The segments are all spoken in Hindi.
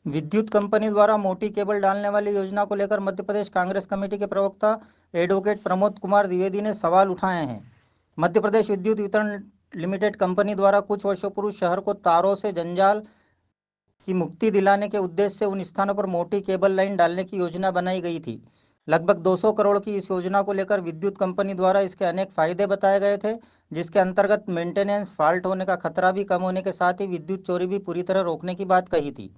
विद्युत कंपनी द्वारा मोटी केबल डालने वाली योजना को लेकर मध्य प्रदेश कांग्रेस कमेटी के प्रवक्ता एडवोकेट प्रमोद कुमार द्विवेदी ने सवाल उठाए हैं। मध्य प्रदेश विद्युत वितरण लिमिटेड कंपनी द्वारा कुछ वर्षों पूर्व शहर को तारों से जंजाल की मुक्ति दिलाने के उद्देश्य से उन स्थानों पर मोटी केबल लाइन डालने की योजना बनाई गई थी। लगभग 200 करोड़ की इस योजना को लेकर विद्युत कंपनी द्वारा इसके अनेक फायदे बताए गए थे, जिसके अंतर्गत मेंटेनेंस, फॉल्ट होने का खतरा भी कम होने के साथ ही विद्युत चोरी भी पूरी तरह रोकने की बात कही थी।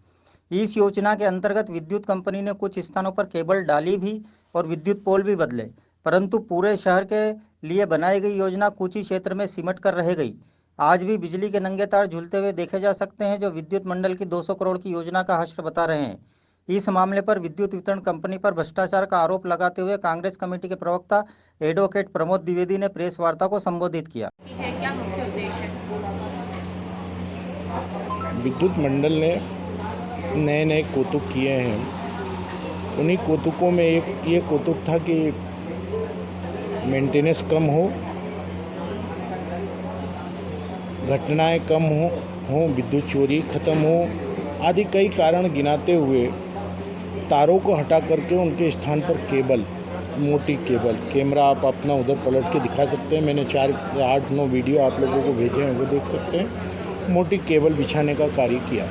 इस योजना के अंतर्गत विद्युत कंपनी ने कुछ स्थानों पर केबल डाली भी और विद्युत पोल भी बदले, परंतु पूरे शहर के लिए बनाई गई योजना कुछ ही क्षेत्र में सिमट कर रह गई। आज भी बिजली के नंगे तार झूलते हुए देखे जा सकते हैं, जो विद्युत मंडल की 200 करोड़ की योजना का हश्र बता रहे हैं। इस मामले पर विद्युत वितरण कंपनी पर भ्रष्टाचार का आरोप लगाते हुए कांग्रेस कमेटी के प्रवक्ता एडवोकेट प्रमोद द्विवेदी ने प्रेस वार्ता को संबोधित किया। क्या मुख्य उद्देश्य? विद्युत मंडल ने नए नए कौतुक किए हैं। उन्हीं कौतुकों में एक ये कौतुक था कि मेंटेनेंस कम हो, घटनाएं कम हो, विद्युत चोरी खत्म हो, आदि कई कारण गिनाते हुए तारों को हटा करके उनके स्थान पर केबल, मोटी केबल, कैमरा आप अपना उधर पलट के दिखा सकते हैं। मैंने 4-8-9 वीडियो आप लोगों को भेजे हैं, वो देख सकते हैं। मोटी केबल बिछाने का कार्य किया,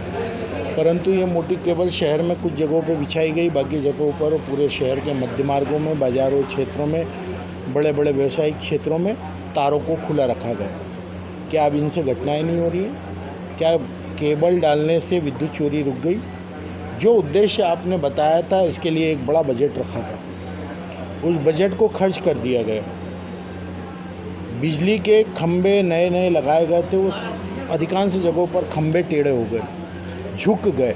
परंतु ये मोटी केबल शहर में कुछ जगहों पर बिछाई गई, बाकी जगहों पर पूरे शहर के मध्य मार्गों में, बाजारों क्षेत्रों में, बड़े बड़े व्यावसायिक क्षेत्रों में तारों को खुला रखा गया। क्या अब इनसे घटनाएं नहीं हो रही हैं? क्या केबल डालने से विद्युत चोरी रुक गई? जो उद्देश्य आपने बताया था, इसके लिए एक बड़ा बजट रखा था, उस बजट को खर्च कर दिया गया। बिजली के खंभे नए नए लगाए गए थे, उस अधिकांश जगहों पर खंभे टेढ़े हो गए, झुक गए।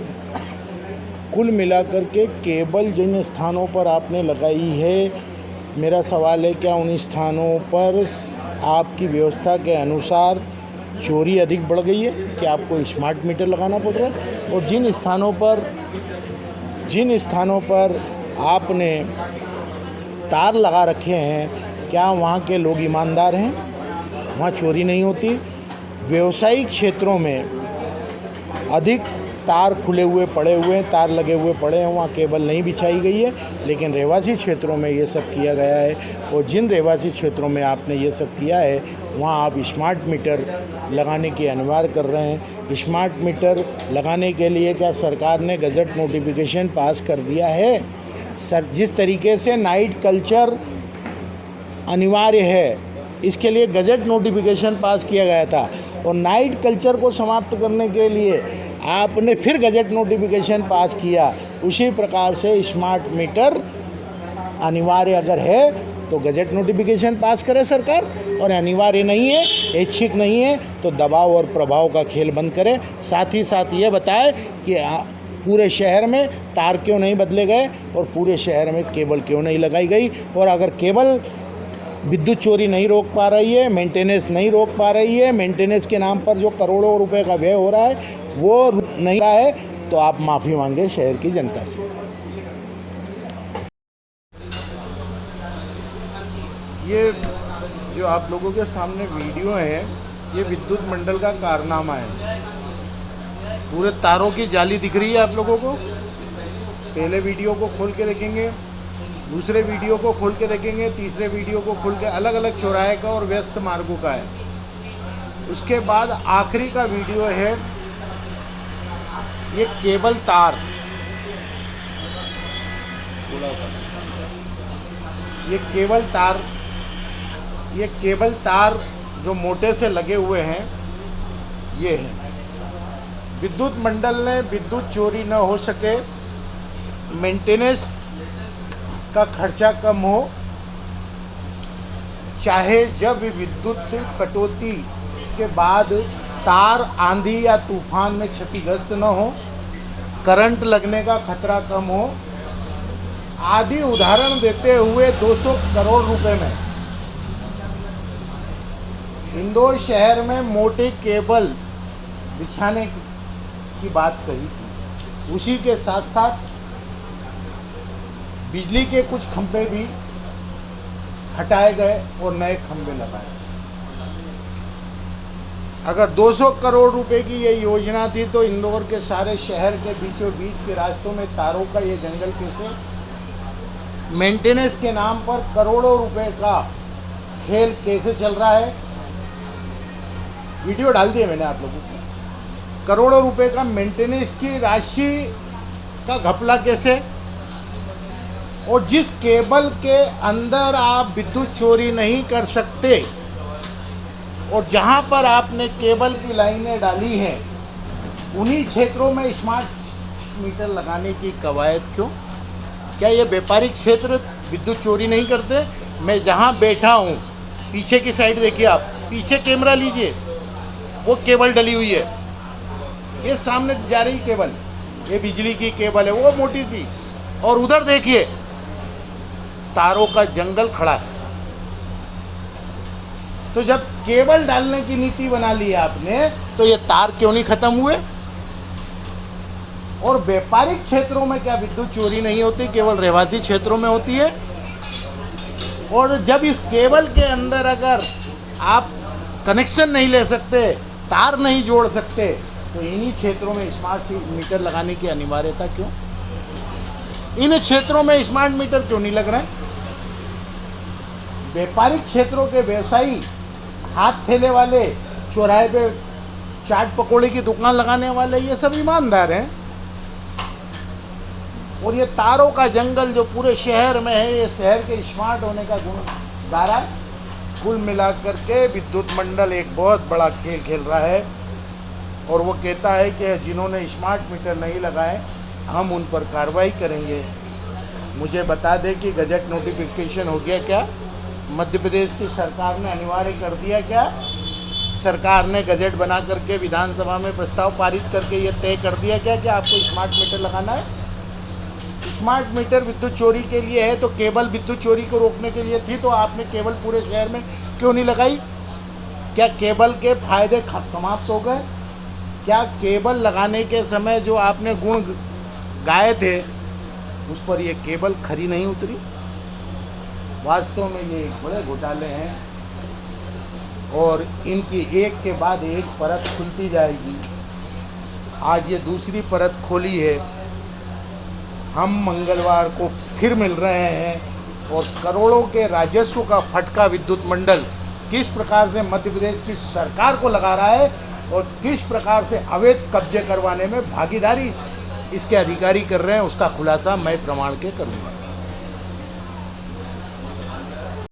कुल मिलाकर के केबल जिन स्थानों पर आपने लगाई है, मेरा सवाल है क्या उन स्थानों पर आपकी व्यवस्था के अनुसार चोरी अधिक बढ़ गई है? क्या आपको स्मार्ट मीटर लगाना पड़ रहा है? और जिन स्थानों पर आपने तार लगा रखे हैं, क्या वहाँ के लोग ईमानदार हैं? वहाँ चोरी नहीं होती। व्यवसायिक क्षेत्रों में अधिक तार खुले हुए पड़े हुए हैं, तार लगे हुए पड़े हैं, वहाँ केबल नहीं बिछाई गई है, लेकिन रहवासी क्षेत्रों में ये सब किया गया है। और जिन रहवासी क्षेत्रों में आपने ये सब किया है, वहाँ आप स्मार्ट मीटर लगाने की अनिवार्य कर रहे हैं। स्मार्ट मीटर लगाने के लिए क्या सरकार ने गजट नोटिफिकेशन पास कर दिया है? सर, जिस तरीके से नाइट कल्चर अनिवार्य है, इसके लिए गजट नोटिफिकेशन पास किया गया था, और नाइट कल्चर को समाप्त करने के लिए आपने फिर गजट नोटिफिकेशन पास किया। उसी प्रकार से स्मार्ट मीटर अनिवार्य अगर है तो गजट नोटिफिकेशन पास करे सरकार, और अनिवार्य नहीं है, ऐच्छिक नहीं है, तो दबाव और प्रभाव का खेल बंद करे। साथ ही साथ ये बताए कि पूरे शहर में तार क्यों नहीं बदले गए और पूरे शहर में केबल क्यों नहीं लगाई गई। और अगर केबल विद्युत चोरी नहीं रोक पा रही है, मेंटेनेंस नहीं रोक पा रही है, मेंटेनेंस के नाम पर जो करोड़ों रुपए का व्यय हो रहा है वो नहीं रहा है, तो आप माफ़ी मांगे शहर की जनता से। ये जो आप लोगों के सामने वीडियो है, ये विद्युत मंडल का कारनामा है। पूरे तारों की जाली दिख रही है आप लोगों को। पहले वीडियो को खोल के देखेंगे, दूसरे वीडियो को खोल के देखेंगे, तीसरे वीडियो को खोल के, अलग अलग चौराहे का और व्यस्त मार्गों का है। उसके बाद आखिरी का वीडियो है, ये केबल तार, ये केबल तार जो मोटे से लगे हुए हैं, ये हैं। विद्युत मंडल ने विद्युत चोरी न हो सके, मेंटेनेंस का खर्चा कम हो, चाहे जब विद्युत कटौती के बाद तार आंधी या तूफान में क्षतिग्रस्त न हो, करंट लगने का खतरा कम हो, आदि उदाहरण देते हुए 200 करोड़ रुपए में इंदौर शहर में मोटे केबल बिछाने की बात कही थी। उसी के साथ साथ बिजली के कुछ खंभे भी हटाए गए और नए खंभे लगाए। अगर 200 करोड़ रुपए की ये योजना थी तो इंदौर के सारे शहर के बीचों बीच के रास्तों में तारों का ये जंगल कैसे? मेंटेनेंस के नाम पर करोड़ों रुपए का खेल कैसे चल रहा है? वीडियो डाल दिए मैंने आप लोगों को। करोड़ों रुपए का मेंटेनेंस की राशि का घपला कैसे? और जिस केबल के अंदर आप विद्युत चोरी नहीं कर सकते और जहां पर आपने केबल की लाइनें डाली हैं उन्हीं क्षेत्रों में स्मार्ट मीटर लगाने की कवायद क्यों? क्या ये व्यापारिक क्षेत्र विद्युत चोरी नहीं करते? मैं जहां बैठा हूं पीछे की साइड देखिए, आप पीछे कैमरा लीजिए, वो केबल डली हुई है, ये सामने जा रही केबल, ये बिजली की केबल है वो मोटी सी, और उधर देखिए तारों का जंगल खड़ा है। तो जब केबल डालने की नीति बना ली आपने तो ये तार क्यों नहीं खत्म हुए? और व्यापारिक क्षेत्रों में क्या विद्युत चोरी नहीं होती, केवल रहवासी क्षेत्रों में होती है? और जब इस केबल के अंदर अगर आप कनेक्शन नहीं ले सकते, तार नहीं जोड़ सकते, तो इन्हीं क्षेत्रों में स्मार्ट मीटर लगाने की अनिवार्यता क्यों? इन क्षेत्रों में स्मार्ट मीटर क्यों नहीं लग रहे हैं? व्यापारिक क्षेत्रों के व्यवसायी, हाथ ठेले वाले, चौराहे पे चाट पकौड़े की दुकान लगाने वाले, ये सब ईमानदार हैं। और ये तारों का जंगल जो पूरे शहर में है, ये शहर के स्मार्ट होने का गुण गा रहा है। कुल मिलाकर के विद्युत मंडल एक बहुत बड़ा खेल खेल रहा है और वो कहता है कि जिन्होंने स्मार्ट मीटर नहीं लगाए हम उन पर कार्रवाई करेंगे। मुझे बता दें कि गजट नोटिफिकेशन हो गया क्या? मध्य प्रदेश की सरकार ने अनिवार्य कर दिया क्या? सरकार ने गजट बना करके विधानसभा में प्रस्ताव पारित करके ये तय कर दिया क्या कि आपको स्मार्ट मीटर लगाना है? स्मार्ट मीटर विद्युत चोरी के लिए है तो केबल विद्युत चोरी को रोकने के लिए थी, तो आपने केबल पूरे शहर में क्यों नहीं लगाई? क्या केबल के फायदे समाप्त हो गए? क्या केबल लगाने के समय जो आपने गुण गाए थे उस पर ये केबल खरी नहीं उतरी? वास्तव में ये बड़े घोटाले हैं और इनकी एक के बाद एक परत खुलती जाएगी। आज ये दूसरी परत खोली है, हम मंगलवार को फिर मिल रहे हैं और करोड़ों के राजस्व का फटका विद्युत मंडल किस प्रकार से मध्य प्रदेश की सरकार को लगा रहा है और किस प्रकार से अवैध कब्जे करवाने में भागीदारी इसके अधिकारी कर रहे हैं, उसका खुलासा मैं प्रमाण के करूँगा।